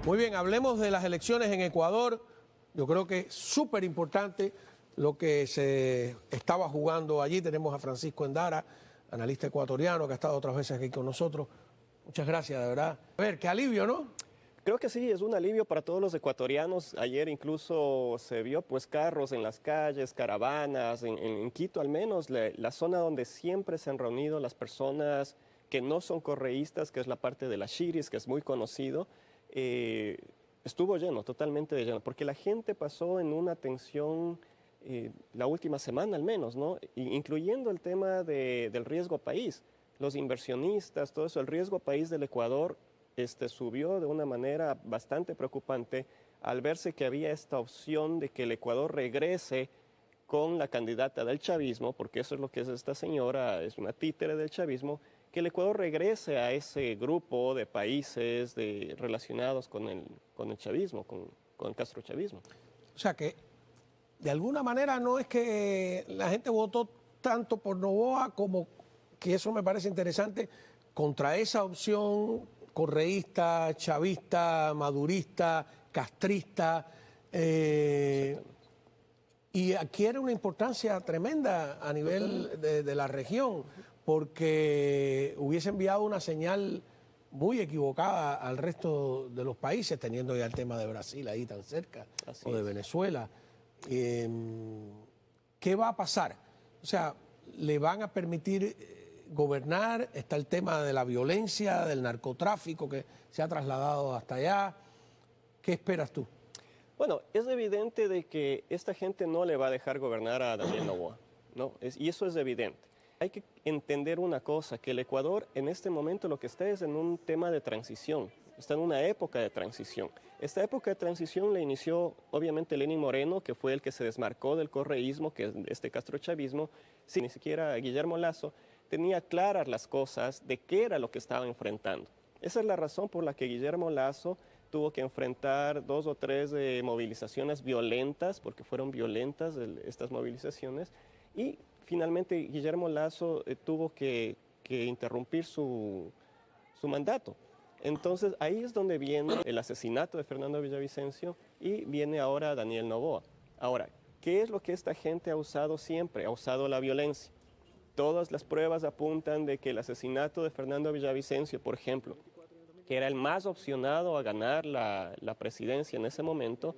Muy bien, hablemos de las elecciones en Ecuador. Yo creo que es súper importante lo que se estaba jugando allí. Tenemos a Francisco Endara, analista ecuatoriano, que ha estado otras veces aquí con nosotros. Muchas gracias, de verdad. A ver, qué alivio, ¿no? Creo que sí, es un alivio para todos los ecuatorianos. Ayer incluso se vio pues carros en las calles, caravanas, en Quito al menos, la zona donde siempre se han reunido las personas que no son correístas, que es la parte de las Shiris, que es muy conocido, estuvo lleno, totalmente lleno, porque la gente pasó en una tensión la última semana al menos, ¿no? Incluyendo el tema del riesgo país, los inversionistas, todo eso, el riesgo país del Ecuador subió de una manera bastante preocupante al verse que había esta opción de que el Ecuador regrese con la candidata del chavismo, porque eso es lo que es esta señora, es una títere del chavismo, que el Ecuador regrese a ese grupo de países relacionados con el chavismo, con el castrochavismo. O sea que, de alguna manera, no es que la gente votó tanto por Noboa como que eso me parece interesante, contra esa opción correísta, chavista, madurista, castrista, y adquiere una importancia tremenda a nivel de la región, porque hubiese enviado una señal muy equivocada al resto de los países, teniendo ya el tema de Brasil ahí tan cerca, o de Venezuela. ¿Qué va a pasar? O sea, ¿le van a permitir gobernar? Está el tema de la violencia, del narcotráfico que se ha trasladado hasta allá. ¿Qué esperas tú? Bueno, es evidente de que esta gente no le va a dejar gobernar a Daniel Noboa, ¿no? Y eso es evidente. Hay que entender una cosa, que el Ecuador en este momento lo que está es en un tema de transición, está en una época de transición. Esta época de transición la inició obviamente Lenín Moreno, que fue el que se desmarcó del correísmo, que es este castrochavismo, sin ni siquiera Guillermo Lasso tenía claras las cosas de qué era lo que estaba enfrentando. Esa es la razón por la que Guillermo Lasso tuvo que enfrentar 2 o 3 movilizaciones violentas, porque fueron violentas estas movilizaciones, y finalmente Guillermo Lasso tuvo que interrumpir su mandato. Entonces ahí es donde viene el asesinato de Fernando Villavicencio y viene ahora Daniel Noboa. Ahora, ¿qué es lo que esta gente ha usado siempre? Ha usado la violencia. Todas las pruebas apuntan de que el asesinato de Fernando Villavicencio, por ejemplo, que era el más opcionado a ganar la presidencia en ese momento,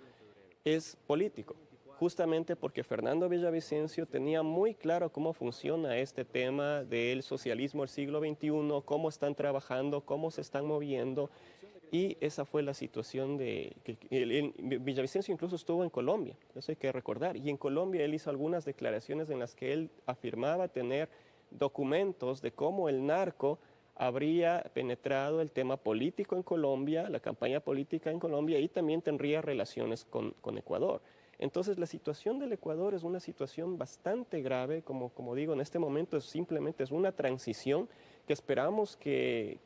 es político. Justamente porque Fernando Villavicencio tenía muy claro cómo funciona este tema del socialismo del siglo XXI, cómo están trabajando, cómo se están moviendo, y esa fue la situación de que Villavicencio incluso estuvo en Colombia, eso hay que recordar, y en Colombia él hizo algunas declaraciones en las que él afirmaba tener documentos de cómo el narco habría penetrado el tema político en Colombia, la campaña política en Colombia, y también tendría relaciones con Ecuador. Entonces la situación del Ecuador es una situación bastante grave, como digo, en este momento simplemente es una transición que esperamos que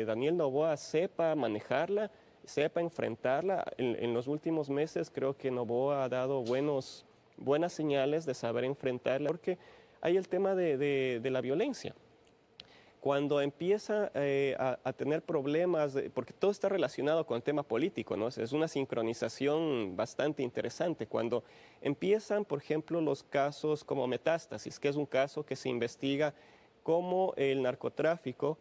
Daniel Noboa sepa manejarla, sepa enfrentarla. En los últimos meses creo que Noboa ha dado buenas señales de saber enfrentarla, porque hay el tema de la violencia. Cuando empieza a tener problemas, porque todo está relacionado con el tema político, ¿no? Es una sincronización bastante interesante. Cuando empiezan, por ejemplo, los casos como Metástasis, que es un caso que se investiga cómo el narcotráfico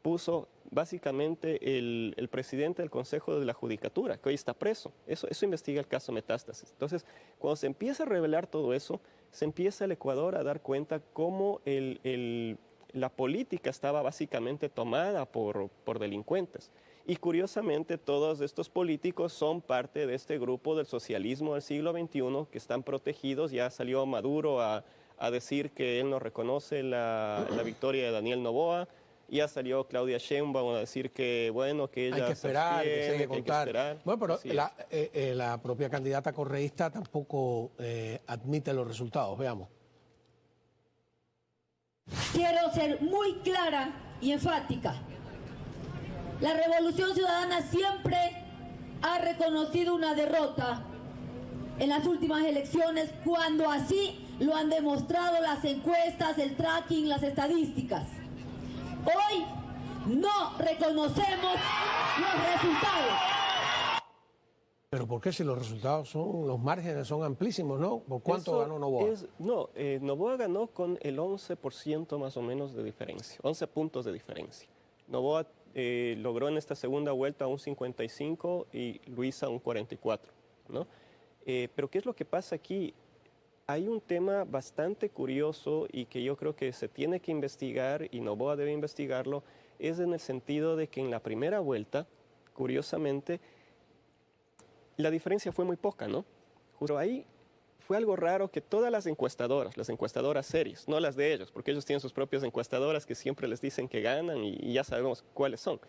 puso básicamente el presidente del Consejo de la Judicatura, que hoy está preso. Eso investiga el caso Metástasis. Entonces, cuando se empieza a revelar todo eso, se empieza el Ecuador a dar cuenta cómo la política estaba básicamente tomada por delincuentes. Y curiosamente todos estos políticos son parte de este grupo del socialismo del siglo XXI que están protegidos. Ya salió Maduro a decir que él no reconoce la victoria de Daniel Noboa. Ya salió Claudia Sheinbaum a decir que bueno, que ella hay que esperar, que hay que contar. esperar. Bueno, pero la propia candidata correísta tampoco admite los resultados. Veamos. Quiero ser muy clara y enfática. La Revolución Ciudadana siempre ha reconocido una derrota en las últimas elecciones, cuando así lo han demostrado las encuestas, el tracking, las estadísticas. Hoy no reconocemos los resultados. Pero ¿por qué si los resultados son, los márgenes son amplísimos, ¿no? ¿Por cuánto ganó Noboa? Noboa ganó con el 11% más o menos de diferencia, 11 puntos de diferencia. Noboa logró en esta segunda vuelta un 55 y Luisa un 44, ¿no? Pero ¿qué es lo que pasa aquí? Hay un tema bastante curioso y que yo creo que se tiene que investigar y Noboa debe investigarlo, es en el sentido de que en la primera vuelta, curiosamente, la diferencia fue muy poca, ¿no? Pero ahí fue algo raro que todas las encuestadoras serias, no las de ellos, porque ellos tienen sus propias encuestadoras que siempre les dicen que ganan y ya sabemos cuáles son,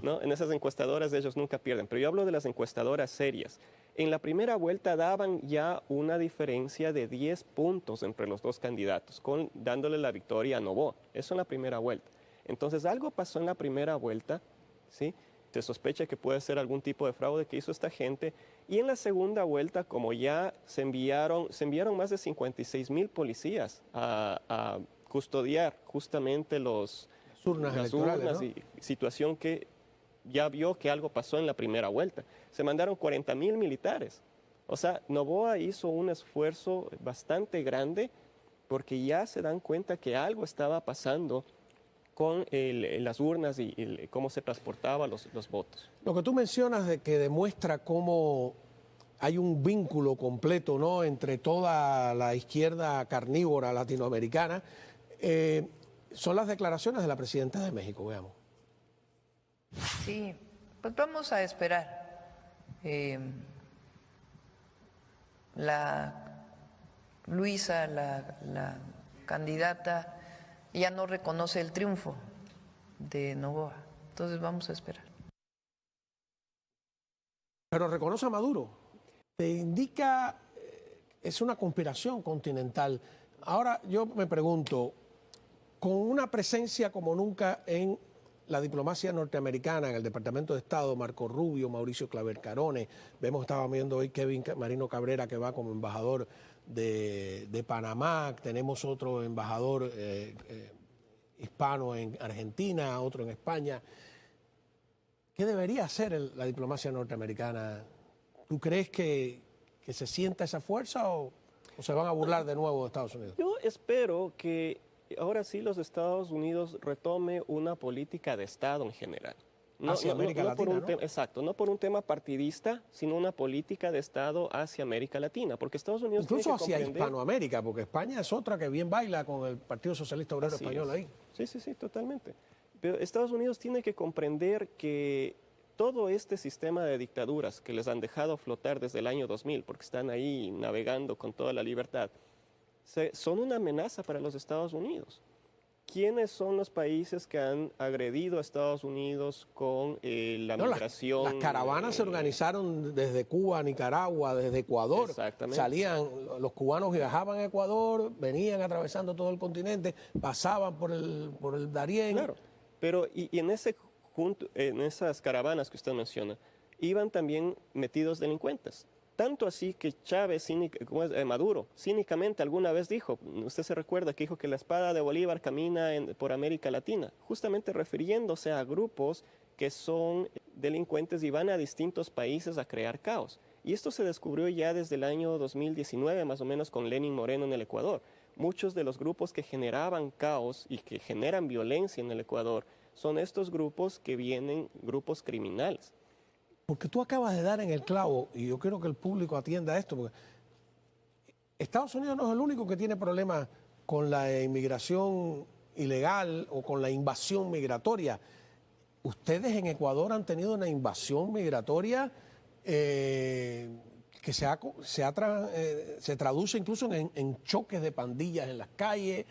¿no? En esas encuestadoras ellos nunca pierden, pero yo hablo de las encuestadoras serias. En la primera vuelta daban ya una diferencia de 10 puntos entre los dos candidatos, dándole la victoria a Noboa. Eso en la primera vuelta. Entonces algo pasó en la primera vuelta, ¿sí? Se sospecha que puede ser algún tipo de fraude que hizo esta gente. Y en la segunda vuelta, como ya se enviaron más de 56,000 policías a custodiar justamente las Urnas, ¿no? y situación que ya vio que algo pasó en la primera vuelta. Se mandaron 40,000 militares. O sea, Noboa hizo un esfuerzo bastante grande porque ya se dan cuenta que algo estaba pasando con las urnas y cómo se transportaban los votos. Lo que tú mencionas de que demuestra cómo hay un vínculo completo, ¿no?, entre toda la izquierda carnívora latinoamericana, son las declaraciones de la presidenta de México, veamos. Sí, pues vamos a esperar. Luisa, la candidata, ya no reconoce el triunfo de Noboa, entonces vamos a esperar. Pero reconoce a Maduro. Te indica, es una conspiración continental. Ahora yo me pregunto, con una presencia como nunca en la diplomacia norteamericana, en el Departamento de Estado, Marco Rubio, Mauricio Claver Carone, estábamos viendo hoy Kevin Marino Cabrera, que va como embajador de Panamá, tenemos otro embajador hispano en Argentina, otro en España. ¿Qué debería hacer la diplomacia norteamericana? ¿Tú crees que se sienta esa fuerza o se van a burlar de nuevo de Estados Unidos? Yo espero que ahora sí los Estados Unidos retome una política de Estado en general. Hacia América Latina, ¿no? Exacto, no por un tema partidista, sino una política de Estado hacia América Latina, porque Estados Unidos incluso tiene que hacia comprender... Hispanoamérica, porque España es otra que bien baila con el Partido Socialista Obrero Español ahí. Sí, totalmente. Pero Estados Unidos tiene que comprender que todo este sistema de dictaduras que les han dejado flotar desde el año 2000, porque están ahí navegando con toda la libertad, son una amenaza para los Estados Unidos. ¿Quiénes son los países que han agredido a Estados Unidos con la migración? Las caravanas se organizaron desde Cuba a Nicaragua, desde Ecuador. Exactamente. Salían, los cubanos viajaban a Ecuador, venían atravesando todo el continente, pasaban por el Darién. Claro, pero y en esas caravanas que usted menciona, iban también metidos delincuentes. Tanto así que Maduro cínicamente alguna vez dijo, usted se recuerda que dijo que la espada de Bolívar camina por América Latina, justamente refiriéndose a grupos que son delincuentes y van a distintos países a crear caos. Y esto se descubrió ya desde el año 2019, más o menos, con Lenín Moreno en el Ecuador. Muchos de los grupos que generaban caos y que generan violencia en el Ecuador son estos grupos grupos criminales. Porque tú acabas de dar en el clavo, y yo quiero que el público atienda a esto, porque Estados Unidos no es el único que tiene problemas con la inmigración ilegal o con la invasión migratoria. Ustedes en Ecuador han tenido una invasión migratoria que se traduce incluso en choques de pandillas en las calles.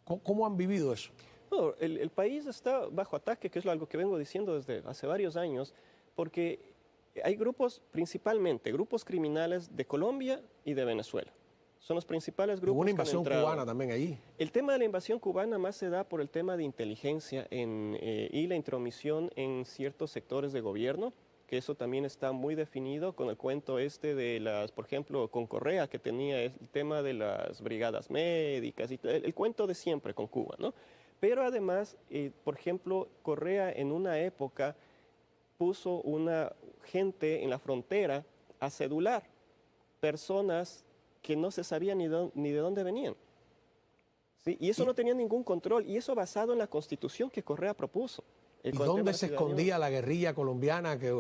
¿Cómo han vivido eso? No, el país está bajo ataque, que es algo que vengo diciendo desde hace varios años, porque hay principalmente grupos criminales de Colombia y de Venezuela. Son los principales grupos. Hubo una invasión cubana también allí. El tema de la invasión cubana más se da por el tema de inteligencia y la intromisión en ciertos sectores de gobierno, que eso también está muy definido con el cuento por ejemplo, con Correa, que tenía el tema de las brigadas médicas, y el cuento de siempre con Cuba, ¿no? Pero además, por ejemplo, Correa en una época gente en la frontera a cedular personas que no se sabía ni de dónde venían. ¿Sí? Y eso no tenía ningún control, y eso basado en la Constitución que Correa propuso. ¿Y dónde se escondía la guerrilla colombiana que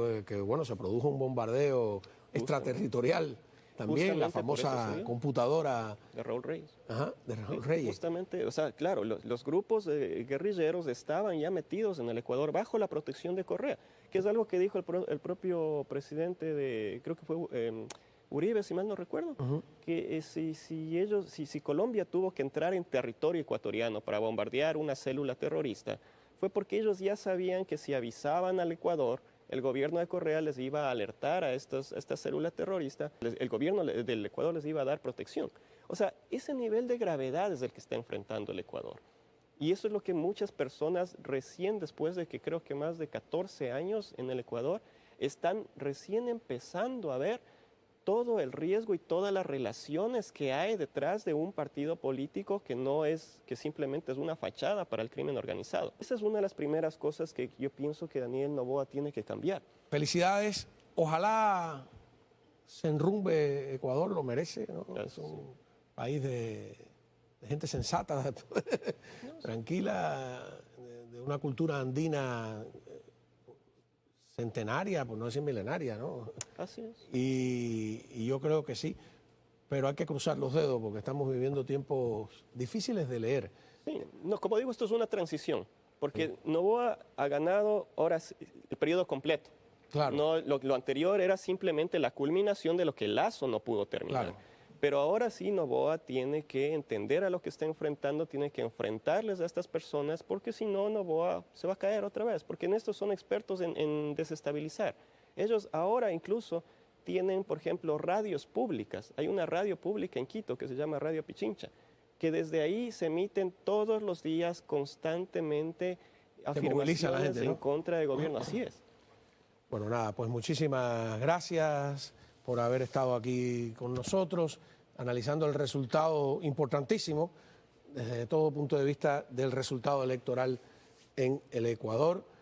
bueno, se produjo un bombardeo extraterritorial? También la famosa computadora de Raúl Reyes. Ajá, de Raúl Reyes. Justamente, o sea, claro, los grupos guerrilleros estaban ya metidos en el Ecuador bajo la protección de Correa, que es algo que dijo el propio presidente creo que fue Uribe, si mal no recuerdo, que si Colombia tuvo que entrar en territorio ecuatoriano para bombardear una célula terrorista, fue porque ellos ya sabían que si avisaban al Ecuador, el gobierno de Correa les iba a alertar a esta célula terrorista, el gobierno del Ecuador les iba a dar protección. O sea, ese nivel de gravedad es el que está enfrentando el Ecuador. Y eso es lo que muchas personas recién, después de que creo que más de 14 años en el Ecuador, están recién empezando a ver todo el riesgo y todas las relaciones que hay detrás de un partido político que simplemente es una fachada para el crimen organizado. Esa es una de las primeras cosas que yo pienso que Daniel Noboa tiene que cambiar. Felicidades. Ojalá se enrumbe Ecuador, lo merece, ¿no? Es un país de gente sensata, tranquila, de una cultura andina centenaria, por no decir milenaria, ¿no? Así es. Y yo creo que sí, pero hay que cruzar los dedos porque estamos viviendo tiempos difíciles de leer. Sí, no, como digo, esto es una transición, porque Noboa ha ganado ahora el periodo completo. Claro. No, lo anterior era simplemente la culminación de lo que Lasso no pudo terminar. Claro. Pero ahora sí Noboa tiene que entender a lo que está enfrentando, tiene que enfrentarles a estas personas, porque si no, Noboa se va a caer otra vez, porque en esto son expertos en desestabilizar. Ellos ahora incluso tienen, por ejemplo, radios públicas. Hay una radio pública en Quito que se llama Radio Pichincha, que desde ahí se emiten todos los días constantemente afirmaciones la gente, ¿no? en contra del gobierno. Así es. Bueno, nada, pues muchísimas gracias por haber estado aquí con nosotros, analizando el resultado importantísimo desde todo punto de vista del resultado electoral en el Ecuador.